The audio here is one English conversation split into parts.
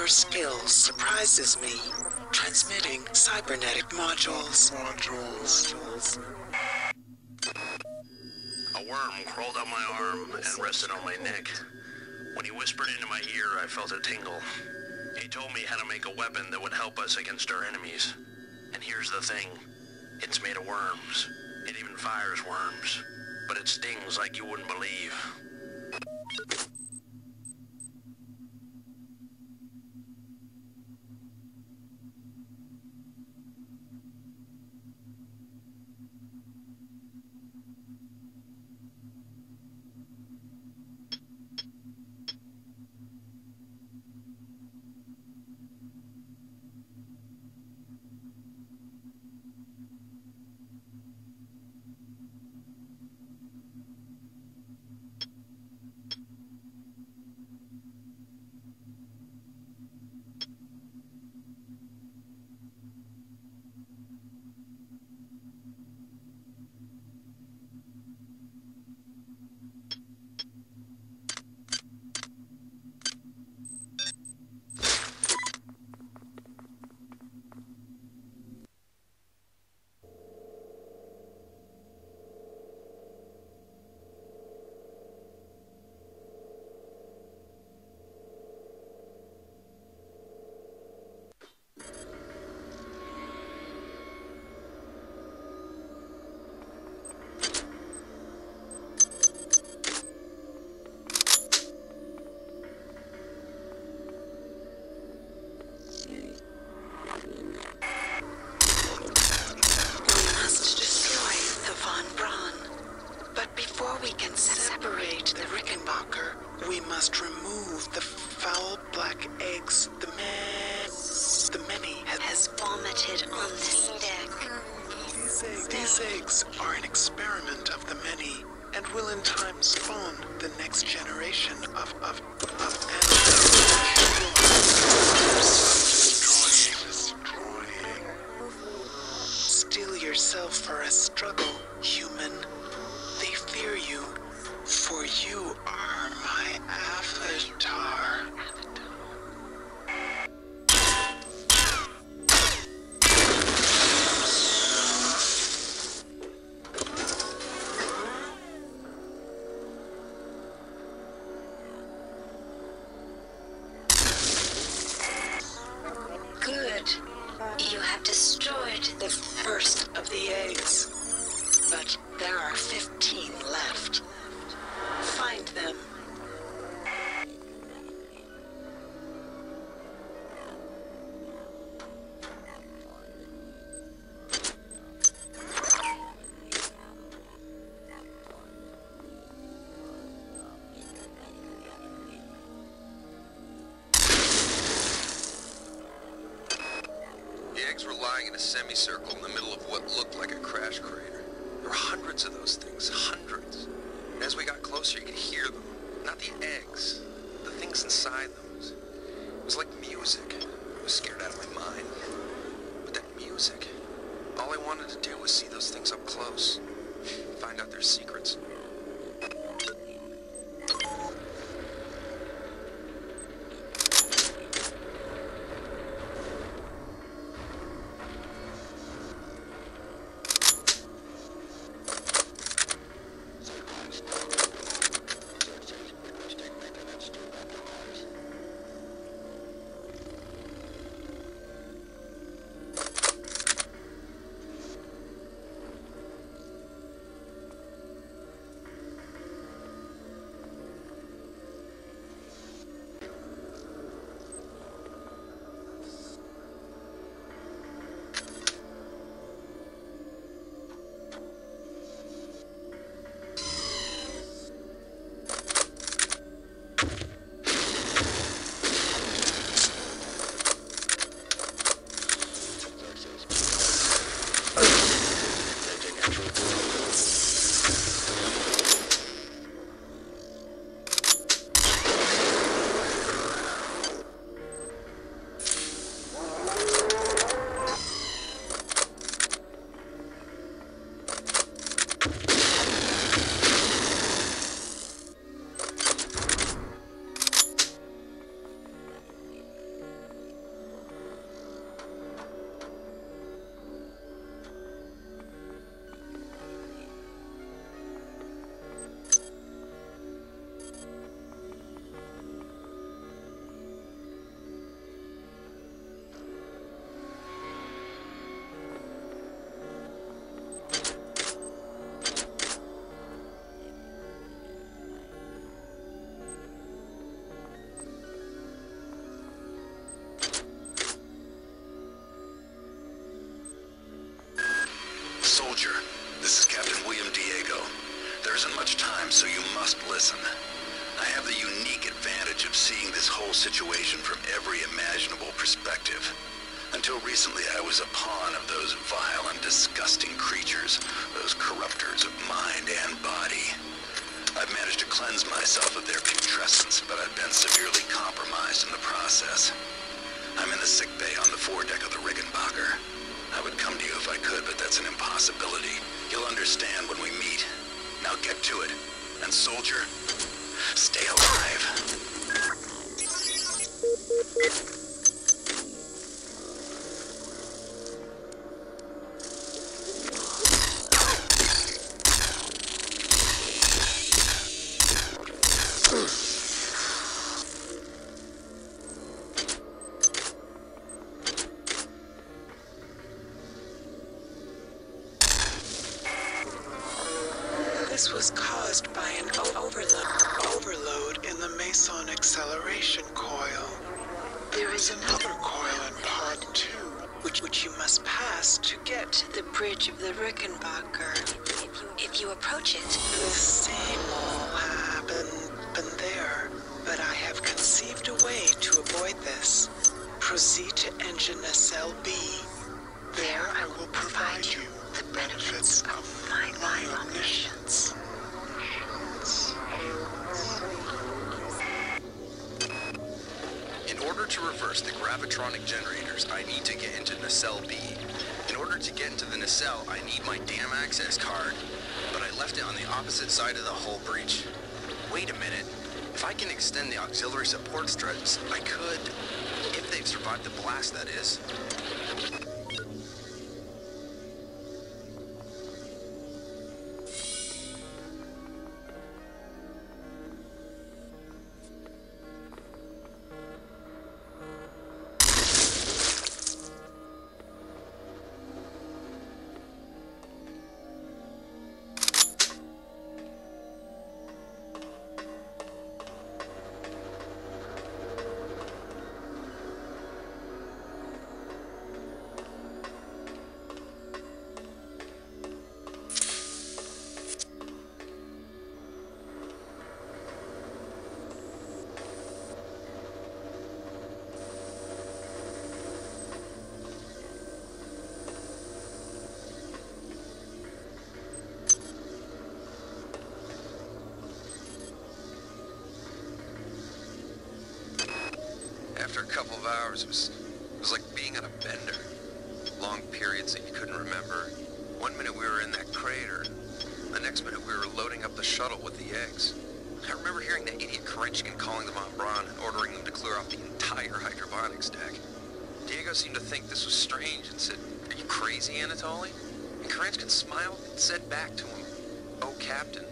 Your skill surprises me. Transmitting cybernetic modules. A worm crawled up my arm and rested on my neck. When he whispered into my ear, I felt a tingle. He told me how to make a weapon that would help us against our enemies. And here's the thing. It's made of worms. It even fires worms. But it stings like you wouldn't believe. Separate the Rickenbacker. We must remove the foul black eggs. The many has vomited on this deck. These eggs are an experiment of the many, and will in time spawn the next generation of destroying. Steel yourself for a struggle, human. They fear you, for you are my avatar. Good. You have destroyed the first of the eggs, but there are 15 left. Find them. The eggs were lying in a semicircle in the middle of what looked like a crash crater. There were hundreds of those things, hundreds. And as we got closer, you could hear them. Not the eggs, the things inside them. It was like music. I was scared out of my mind. But that music, all I wanted to do was see those things up close. Find out their secrets. Soldier, this is Captain William Diego. There isn't much time, so you must listen. I have the unique advantage of seeing this whole situation from every imaginable perspective. Until recently, I was a pawn of those vile and disgusting creatures, those corruptors of mind and body. I've managed to cleanse myself of their putrescence, but I've been severely compromised in the process. I'm in the sick bay on the foredeck of the Rickenbacker. I would come to you if I could, but that's an impossibility. You'll understand when we meet. Now get to it. And soldier, stay alive. This was caused by an overload in the Meson acceleration coil. There is another coil in Pod 2, which you must pass to get to the bridge of the Rickenbacker. If you approach it, The same will happen there, but I have conceived a way to avoid this. Proceed to engine nacelle B. There I will provide you the benefits of my omniscience. In order to reverse the gravitronic generators, I need to get into nacelle B. In order to get into the nacelle, I need my damn access card. But I left it on the opposite side of the hull breach. Wait a minute. If I can extend the auxiliary support strips, I could. If they've survived the blast, that is. After a couple of hours, it was like being on a bender. Long periods that you couldn't remember. One minute we were in that crater. The next minute we were loading up the shuttle with the eggs. I remember hearing that idiot Kerenskin calling them on Braun and ordering them to clear off the entire hydroponics deck. Diego seemed to think this was strange and said, "Are you crazy, Anatoly?" And Kerenskin smiled and said back to him, "Oh, Captain,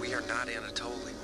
we are not Anatoly."